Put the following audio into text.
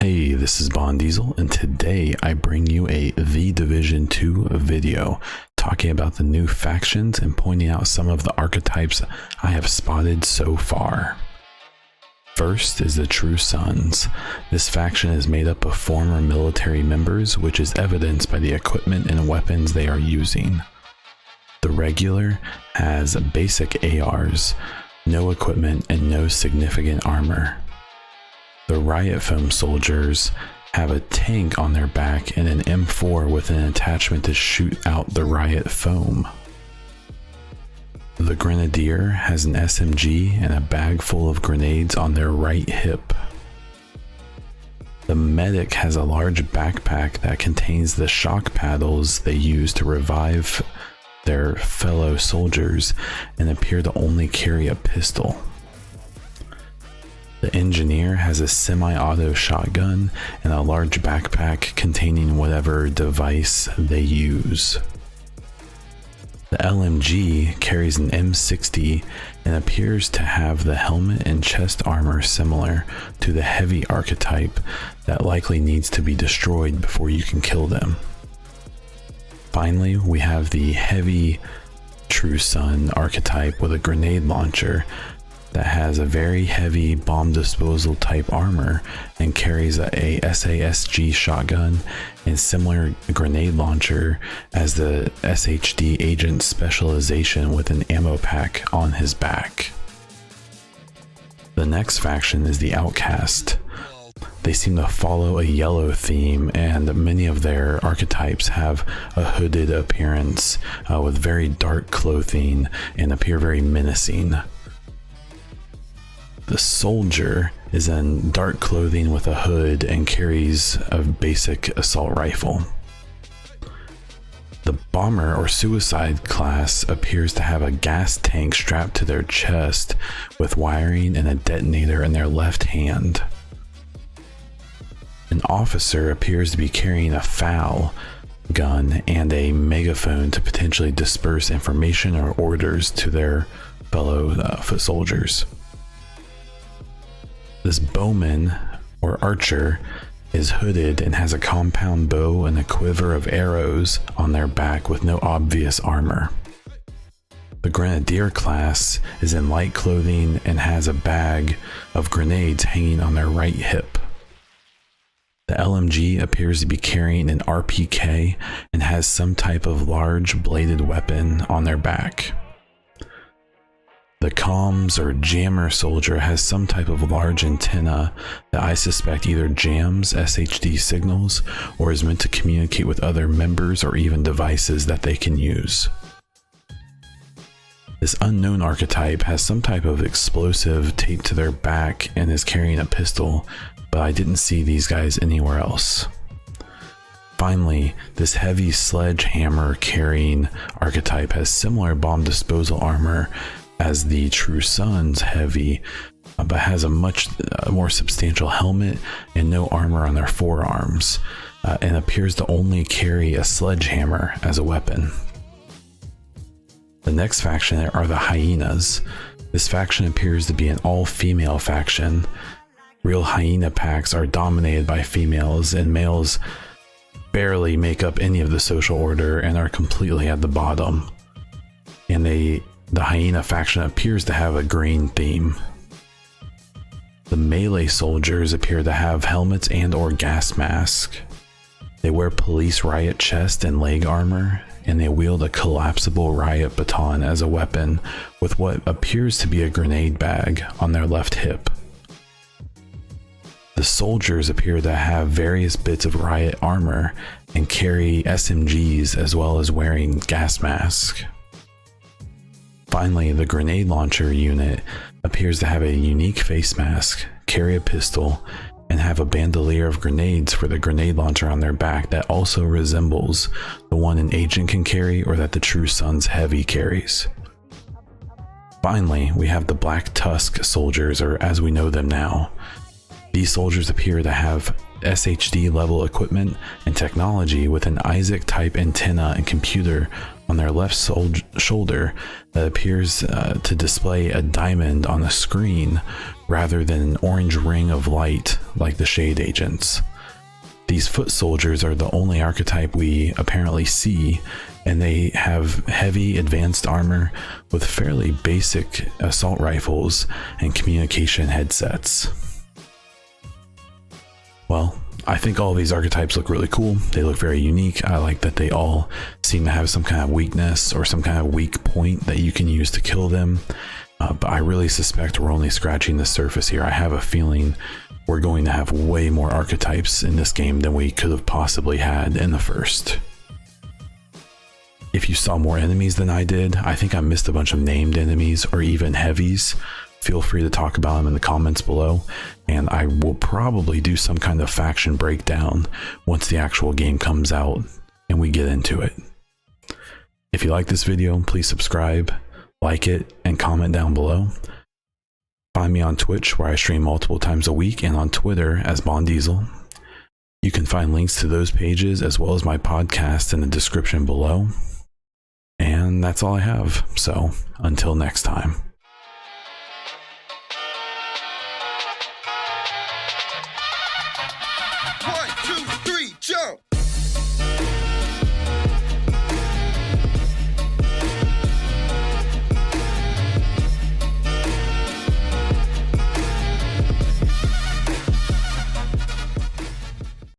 Hey, this is Bond Diesel, and today I bring you a The Division 2 video talking about the new factions and pointing out some of the archetypes I have spotted so far. First is the True Sons. This faction is made up of former military members, which is evidenced by the equipment and weapons they are using. The Regular has basic ARs, no equipment, and no significant armor. The Riot Foam soldiers have a tank on their back and an M4 with an attachment to shoot out the Riot Foam. The Grenadier has an SMG and a bag full of grenades on their right hip. The Medic has a large backpack that contains the shock paddles they use to revive their fellow soldiers and appear to only carry a pistol. The Engineer has a semi-auto shotgun and a large backpack containing whatever device they use. The LMG carries an M60 and appears to have the helmet and chest armor similar to the Heavy archetype that likely needs to be destroyed before you can kill them. Finally, we have the Heavy True Son archetype with a grenade launcher that has a very heavy bomb disposal type armor and carries a SASG shotgun and similar grenade launcher as the SHD agent specialization with an ammo pack on his back. The next faction is the Outcast. They seem to follow a yellow theme, and many of their archetypes have a hooded appearance with very dark clothing and appear very menacing. The Soldier is in dark clothing with a hood and carries a basic assault rifle. The Bomber or Suicide class appears to have a gas tank strapped to their chest with wiring and a detonator in their left hand. An Officer appears to be carrying a FAL gun and a megaphone to potentially disperse information or orders to their fellow foot soldiers. This Bowman, or Archer, is hooded and has a compound bow and a quiver of arrows on their back with no obvious armor. The Grenadier class is in light clothing and has a bag of grenades hanging on their right hip. The LMG appears to be carrying an RPK and has some type of large bladed weapon on their back. The Comms or Jammer soldier has some type of large antenna that I suspect either jams SHD signals or is meant to communicate with other members or even devices that they can use. This Unknown archetype has some type of explosive taped to their back and is carrying a pistol, but I didn't see these guys anywhere else. Finally, this Heavy Sledgehammer carrying archetype has similar bomb disposal armor as the True Sons Heavy, but has a much more substantial helmet and no armor on their forearms, and appears to only carry a sledgehammer as a weapon. The next faction are the Hyenas. This faction appears to be an all-female faction. Real hyena packs are dominated by females, and males barely make up any of the social order and are completely at the bottom. And the Hyena faction appears to have a green theme. The Melee soldiers appear to have helmets and or gas masks. They wear police riot chest and leg armor, and they wield a collapsible riot baton as a weapon with what appears to be a grenade bag on their left hip. The soldiers appear to have various bits of riot armor and carry SMGs as well as wearing gas masks. Finally, the grenade launcher unit appears to have a unique face mask, carry a pistol, and have a bandolier of grenades for the grenade launcher on their back that also resembles the one an agent can carry or that the True Sons Heavy carries. Finally, we have the Black Tusk soldiers, or as we know them now. These soldiers appear to have SHD level equipment and technology, with an Isaac type antenna and computer on their left shoulder that appears to display a diamond on a screen rather than an orange ring of light like the Shade agents. These foot soldiers are the only archetype we apparently see, and they have heavy advanced armor with fairly basic assault rifles and communication headsets. Well, I think all of these archetypes look really cool. They look very unique. I like that they all seem to have some kind of weakness or some kind of weak point that you can use to kill them. But I really suspect we're only scratching the surface here. I have a feeling we're going to have way more archetypes in this game than we could have possibly had in the first. If you saw more enemies than I did, I think I missed a bunch of named enemies or even heavies. Feel free to talk about them in the comments below, and I will probably do some kind of faction breakdown once the actual game comes out and we get into it. If you like this video, please subscribe, like it, and comment down below. Find me on Twitch, where I stream multiple times a week, and on Twitter as Bond Diesel. You can find links to those pages as well as my podcast in the description below. And that's all I have, so until next time. 1, 2,